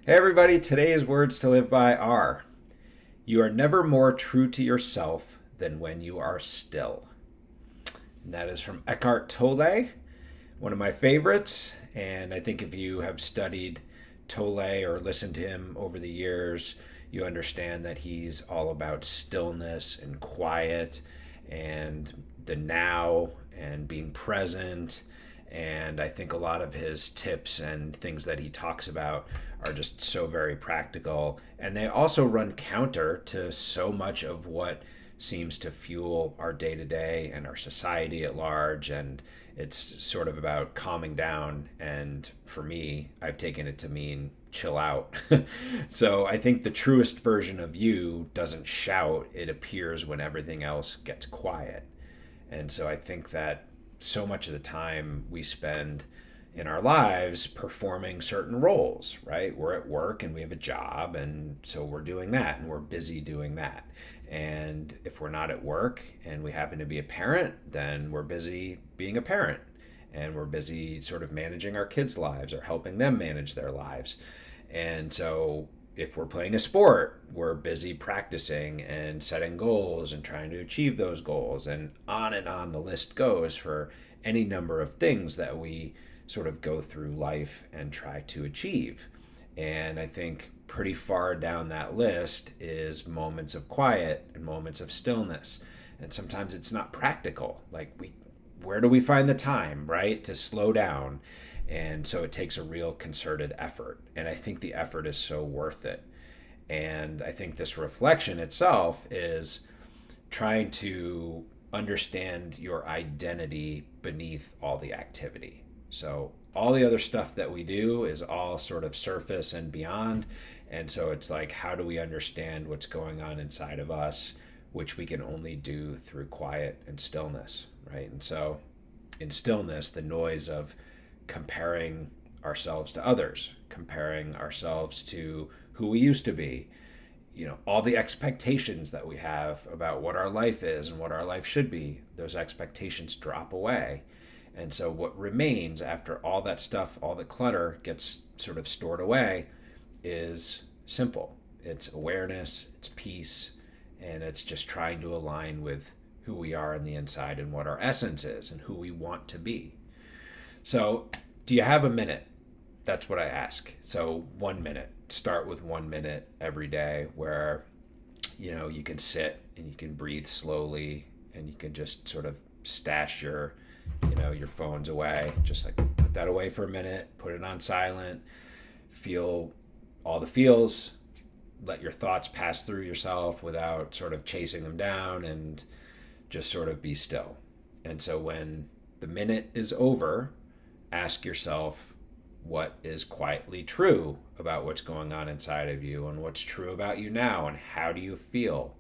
Hey everybody, today's words to live by are: you are never more true to yourself than when you are still. And that is from Eckhart Tolle, one of my favorites. And I think if you have studied Tolle or listened to him over the years, you understand that he's all about stillness and quiet and the now and being present. And I think a lot of his tips and things that he talks about are just so very practical. And they also run counter to so much of what seems to fuel our day to day and our society at large. And it's sort of about calming down. And for me, I've taken it to mean chill out. So I think the truest version of you doesn't shout, it appears when everything else gets quiet. And so I think that so much of the time we spend in our lives performing certain roles, right? We're at work and we have a job, and so we're doing that and we're busy doing that. And if we're not at work and we happen to be a parent, then we're busy being a parent and we're busy sort of managing our kids' lives or helping them manage their lives. And so if we're playing a sport, we're busy practicing and setting goals and trying to achieve those goals. And on the list goes for any number of things that we sort of go through life and try to achieve. And I think pretty far down that list is moments of quiet and moments of stillness. And sometimes it's not practical. Where do we find the time, right, to slow down? And so it takes a real concerted effort. And I think the effort is so worth it. And I think this reflection itself is trying to understand your identity beneath all the activity. So all the other stuff that we do is all sort of surface and beyond. And so it's like, how do we understand what's going on inside of us, which we can only do through quiet and stillness, right? And so in stillness, the noise of comparing ourselves to others, comparing ourselves to who we used to be, all the expectations that we have about what our life is and what our life should be, those expectations drop away. And so what remains after all that stuff, all the clutter gets sort of stored away, is simple. It's awareness, it's peace, and it's just trying to align with who we are on the inside and what our essence is and who we want to be. So, do you have a minute? That's what I ask. So, 1 minute. Start with 1 minute every day where, you can sit and you can breathe slowly and you can just sort of stash your phones away. Just like put that away for a minute, put it on silent, feel all the feels, let your thoughts pass through yourself without sort of chasing them down, and just sort of be still. And so when the minute is over, ask yourself what is quietly true about what's going on inside of you and what's true about you now and how do you feel.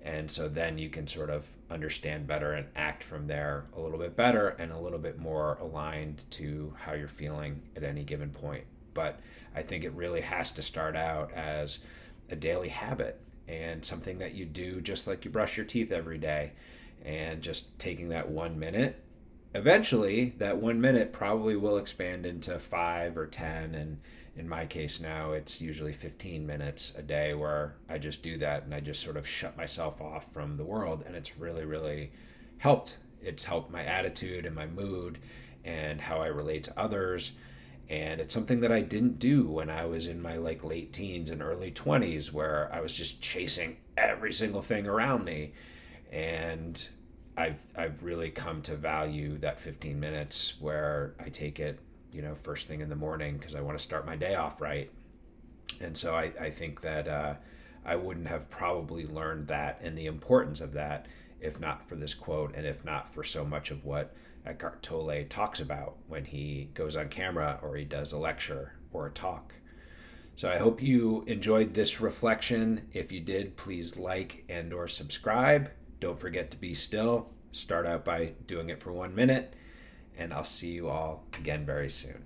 And so then you can sort of understand better and act from there a little bit better and a little bit more aligned to how you're feeling at any given point. But I think it really has to start out as a daily habit and something that you do just like you brush your teeth every day, and just taking that 1 minute. Eventually that 1 minute probably will expand into 5 or 10, and in my case now it's usually 15 minutes a day where I just do that and I just sort of shut myself off from the world, and it's really really helped. It's helped my attitude and my mood and how I relate to others. And it's something that I didn't do when I was in my late teens and early 20s, where I was just chasing every single thing around me. And I've really come to value that 15 minutes where I take it, first thing in the morning, because I want to start my day off right. And so I think that I wouldn't have probably learned that and the importance of that if not for this quote, and if not for so much of what Eckhart Tolle talks about when he goes on camera or he does a lecture or a talk. So I hope you enjoyed this reflection. If you did, please like and or subscribe. Don't forget to be still. Start out by doing it for 1 minute, and I'll see you all again very soon.